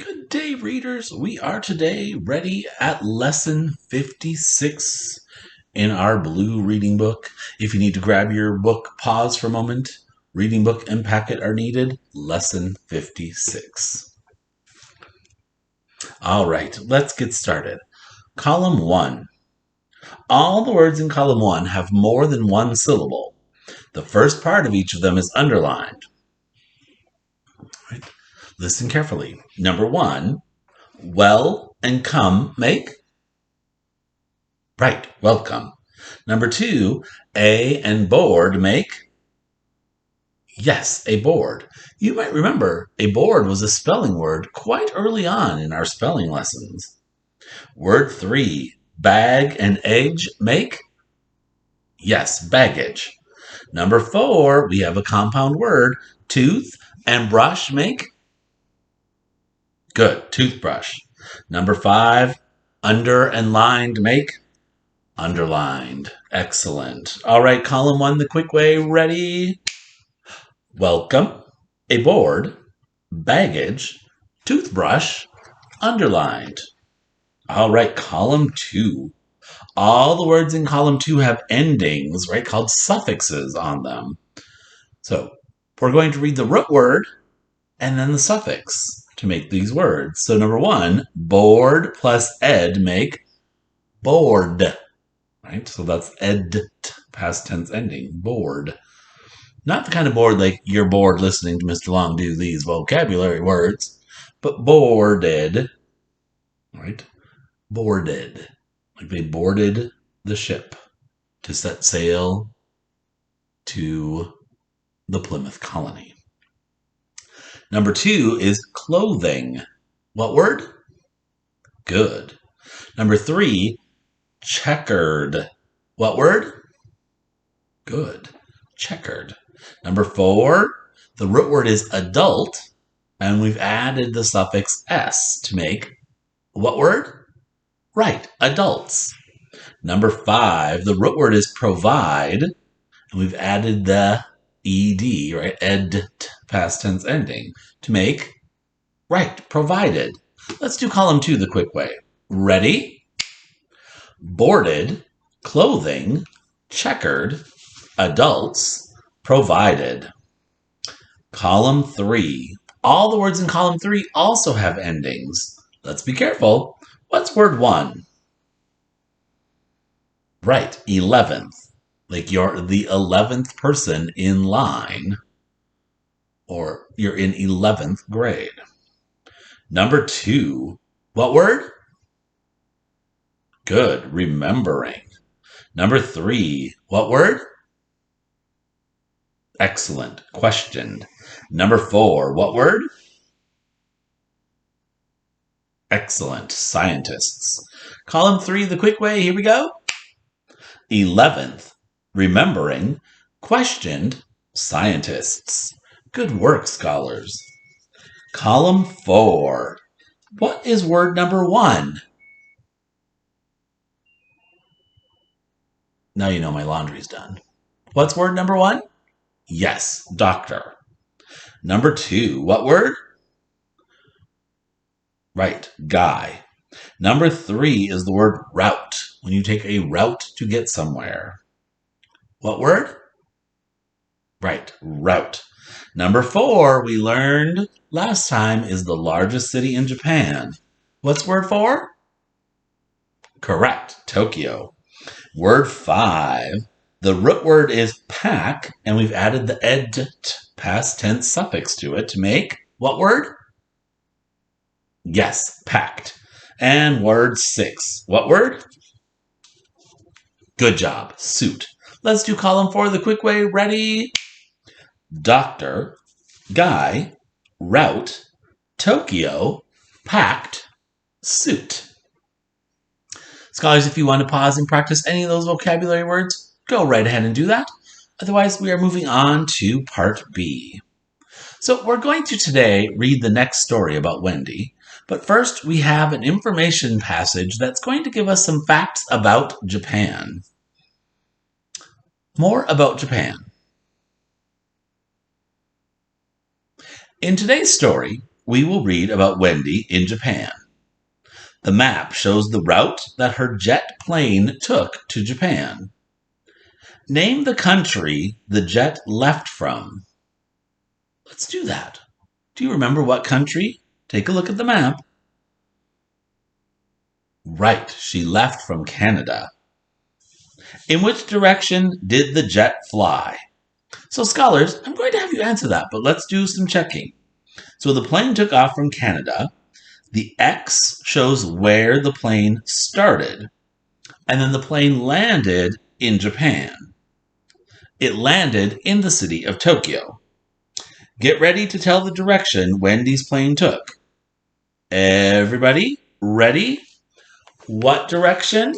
Good day, readers. We are today ready at lesson 56 in our blue reading book. If you need to grab your book, pause for a moment. Reading book and packet are needed. Lesson 56. All right, let's get started. Column 1. All the words in column 1 have more than one syllable. The first part of each of them is underlined. Right. Listen carefully. Number 1. Well and come make. Right, welcome. Number 2, a and board make. Yes, a board. You might remember a board was a spelling word quite early on in our spelling lessons. Word 3, bag and edge make. Yes, baggage. Number 4, we have a compound word, tooth and brush make. Good, toothbrush. Number 5, under and lined make. Underlined. Excellent. All right, column 1, the quick way. Ready? Welcome, a board, baggage, toothbrush, underlined. All right, column 2. All the words in column 2 have endings, right, called suffixes on them. So we're going to read the root word and then the suffix to make these words. So number 1, board plus ed make board. Right? So that's ed, past tense ending, bored. Not the kind of bored like you're bored listening to Mr. Long do these vocabulary words, but boarded, right? Boarded. Like they boarded the ship to set sail to the Plymouth colony. Number 2 is clothing. What word? Good. Number 3, checkered. What word? Good. Checkered. Number 4, the root word is adult, and we've added the suffix s to make what word? Right, adults. Number 5, the root word is provide, and we've added the ed, right, ed, past tense ending, to make, right, provided. Let's do column 2 the quick way. Ready? Boarded, clothing, checkered, adults, provided. Column 3. All the words in column 3 also have endings. Let's be careful. What's word 1? Right, 11th. Like you're the 11th person in line, or you're in 11th grade. Number 2. What word? Good, remembering. Number 3. What word? Excellent, questioned. Number 4. What word? Excellent, scientists. Column 3 the quick way. Here we go. 11th, remembering, questioned, scientists. Good work, scholars. Column 4. What is word number 1? Now you know my laundry's done. What's word number 1? Yes, doctor. Number 2, what word? Right, guy. Number 3 is the word route, when you take a route to get somewhere. What word? Right, route. Number 4, we learned last time, is the largest city in Japan. What's word 4? Correct, Tokyo. Word 5, the root word is pack, and we've added the ed, past tense suffix to it to make what word? Yes, packed. And word 6, what word? Good job, suit. Let's do column 4 the quick way. Ready? Doctor, guy, route, Tokyo, packed, suit. Scholars, if you want to pause and practice any of those vocabulary words, go right ahead and do that. Otherwise, we are moving on to part B. So we're going to today read the next story about Wendy. But first, we have an information passage that's going to give us some facts about Japan. More about Japan. In today's story, we will read about Wendy in Japan. The map shows the route that her jet plane took to Japan. Name the country the jet left from. Let's do that. Do you remember what country? Take a look at the map. Right, she left from Canada. In which direction did the jet fly? So scholars, I'm going to have you answer that, but let's do some checking. So the plane took off from Canada. The X shows where the plane started. And then the plane landed in Japan. It landed in the city of Tokyo. Get ready to tell the direction Wendy's plane took. Everybody, ready? What direction?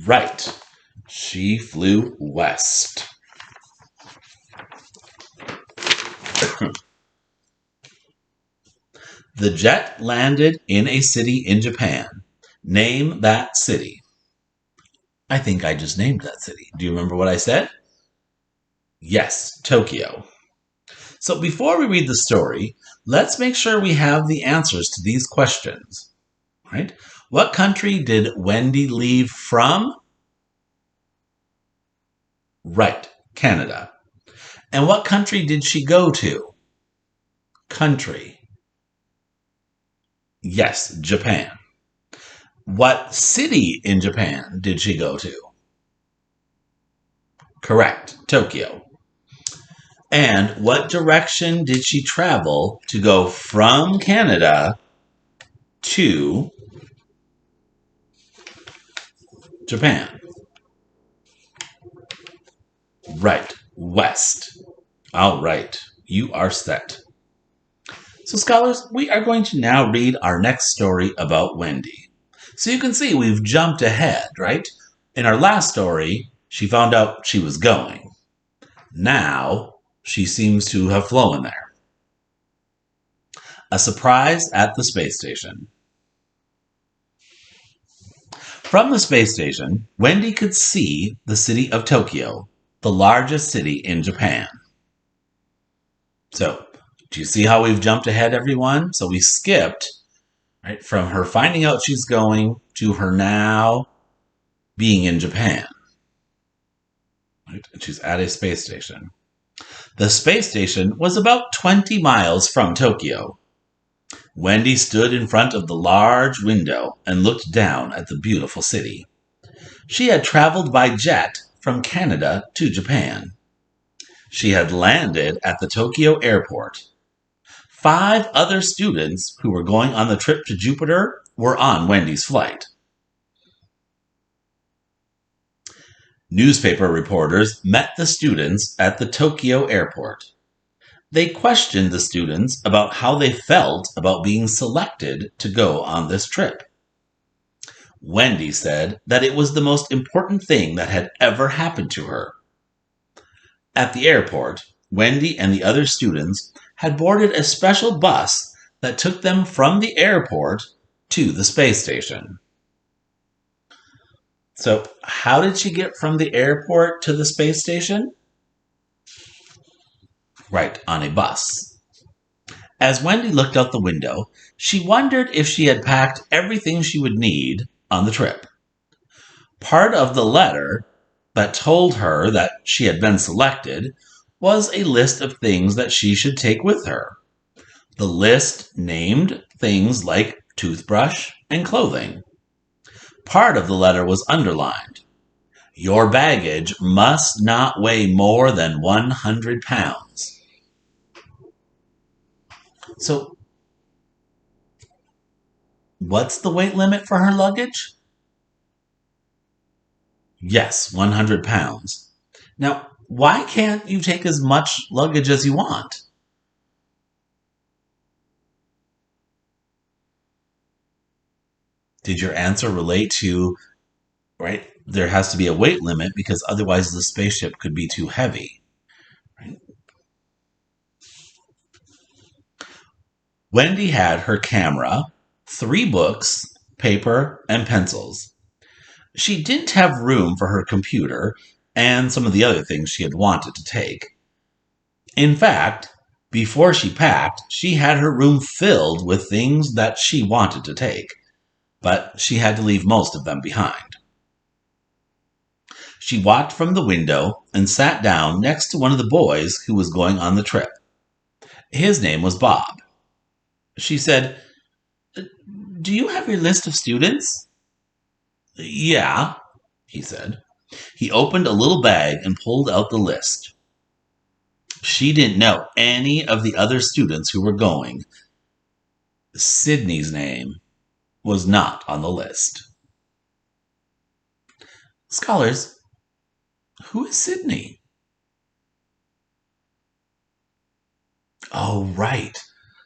Right. She flew west. The jet landed in a city in Japan. Name that city. I think I just named that city. Do you remember what I said? Yes, Tokyo. So before we read the story, let's make sure we have the answers to these questions. Right? What country did Wendy leave from? Right, Canada. And what country did she go to? Country. Yes, Japan. What city in Japan did she go to? Correct, Tokyo. And what direction did she travel to go from Canada to Japan? Right, west. All right, you are set. So scholars, we are going to now read our next story about Wendy. So you can see we've jumped ahead, right? In our last story, she found out she was going. Now, she seems to have flown there. A surprise at the space station. From the space station, Wendy could see the city of Tokyo, the largest city in Japan. So, do you see how we've jumped ahead, everyone? So we skipped right from her finding out she's going to her now being in Japan. Right? And she's at a space station. The space station was about 20 miles from Tokyo. Wendy stood in front of the large window and looked down at the beautiful city. She had traveled by jet from Canada to Japan. She had landed at the Tokyo airport. 5 other students who were going on the trip to Jupiter were on Wendy's flight. Newspaper reporters met the students at the Tokyo airport. They questioned the students about how they felt about being selected to go on this trip. Wendy said that it was the most important thing that had ever happened to her. At the airport, Wendy and the other students had boarded a special bus that took them from the airport to the space station. So, how did she get from the airport to the space station? Right, on a bus. As Wendy looked out the window, she wondered if she had packed everything she would need on the trip. Part of the letter that told her that she had been selected was a list of things that she should take with her. The list named things like toothbrush and clothing. Part of the letter was underlined. Your baggage must not weigh more than 100 pounds. So, what's the weight limit for her luggage? Yes, 100 pounds. Now, why can't you take as much luggage as you want? Did your answer relate to, right, there has to be a weight limit because otherwise the spaceship could be too heavy? Right? Wendy had her camera, 3 books, paper, and pencils. She didn't have room for her computer and some of the other things she had wanted to take. In fact, Before she packed, she had her room filled with things that she wanted to take, but she had to leave most of them behind. She walked from the window and sat down next to one of the boys who was going on the trip. His name was Bob. She said, "Do you have your list of students?" "Yeah," he said. He opened a little bag and pulled out the list. She didn't know any of the other students who were going. Sydney's name was not on the list. Scholars, who is Sydney? Oh, right.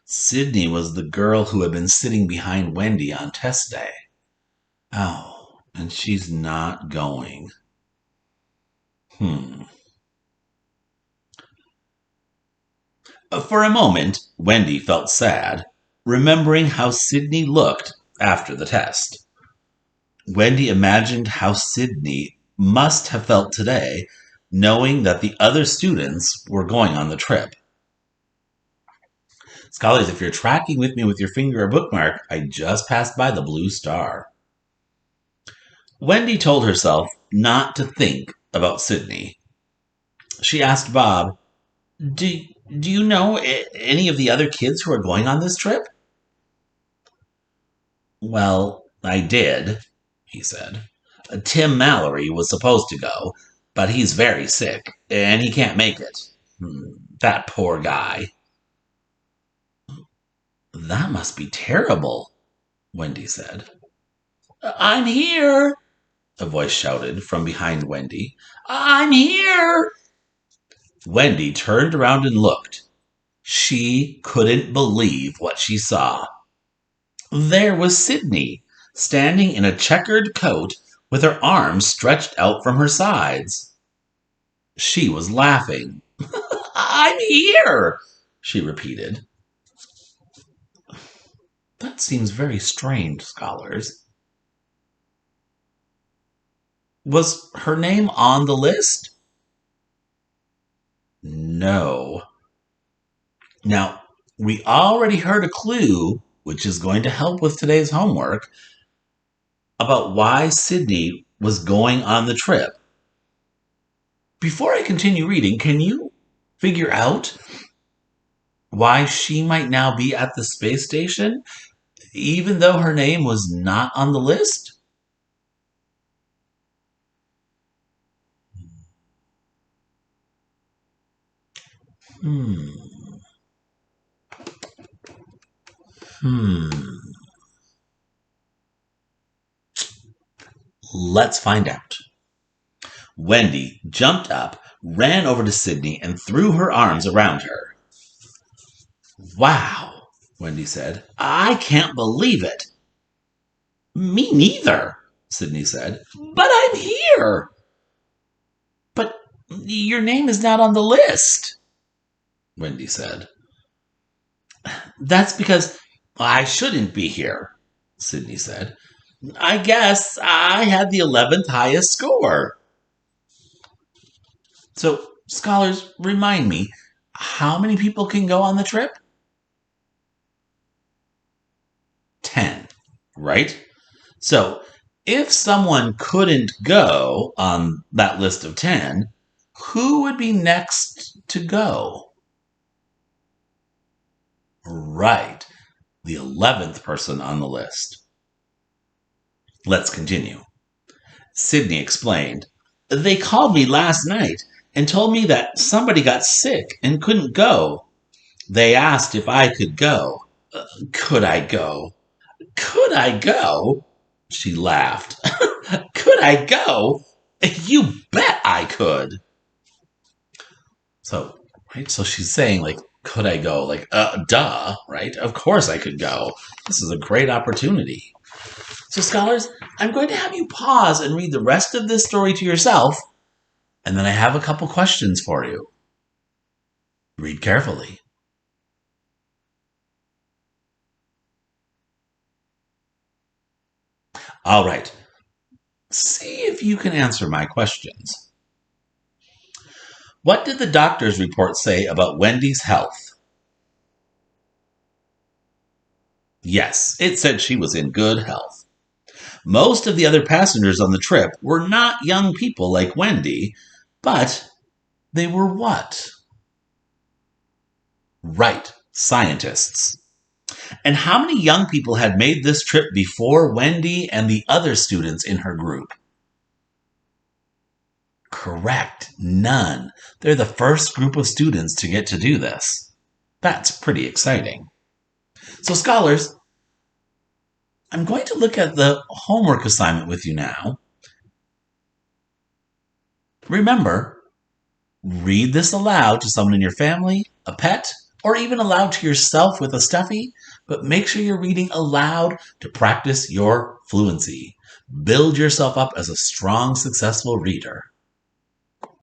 Sydney was the girl who had been sitting behind Wendy on test day. Oh, and she's not going. For a moment, Wendy felt sad, remembering how Sydney looked after the test. Wendy imagined how Sydney must have felt today, knowing that the other students were going on the trip. Scholars, if you're tracking with me with your finger or bookmark, I just passed by the blue star. Wendy told herself not to think about Sydney. She asked Bob, Do you know any of the other kids who are going on this trip?" "Well, I did," he said. "Tim Mallory was supposed to go, but he's very sick, and he can't make it. That poor guy." "That must be terrible," Wendy said. "I'm here," a voice shouted from behind Wendy. "I'm here." Wendy turned around and looked. She couldn't believe what she saw. There was Sydney, standing in a checkered coat with her arms stretched out from her sides. She was laughing. "I'm here," she repeated. That seems very strange, scholars. Was her name on the list? No. Now, we already heard a clue, which is going to help with today's homework, about why Sydney was going on the trip. Before I continue reading, can you figure out why she might now be at the space station, even though her name was not on the list? Hmm. Let's find out. Wendy jumped up, ran over to Sydney, and threw her arms around her. "Wow," Wendy said. "I can't believe it." "Me neither," Sydney said. "But I'm here." "But your name is not on the list," Wendy said. "That's because I shouldn't be here," Sydney said. "I guess I had the 11th highest score." So, scholars, remind me, how many people can go on the trip? 10, right? So, if someone couldn't go on that list of 10, who would be next to go? Right, the 11th person on the list. Let's continue. Sydney explained, "They called me last night and told me that somebody got sick and couldn't go. They asked if I could go. Could I go? Could I go?" She laughed. "Could I go? You bet I could." So, right? So she's saying, like, could I go? Like, duh, right? Of course I could go. This is a great opportunity. So, scholars, I'm going to have you pause and read the rest of this story to yourself, and then I have a couple questions for you. Read carefully. All right. See if you can answer my questions. What did the doctor's report say about Wendy's health? Yes, it said she was in good health. Most of the other passengers on the trip were not young people like Wendy, but they were what? Right, scientists. And how many young people had made this trip before Wendy and the other students in her group? Correct, none. They're the first group of students to get to do this. That's pretty exciting. So, scholars, I'm going to look at the homework assignment with you now. Remember, read this aloud to someone in your family, a pet, or even aloud to yourself with a stuffy, but make sure you're reading aloud to practice your fluency. Build yourself up as a strong, successful reader.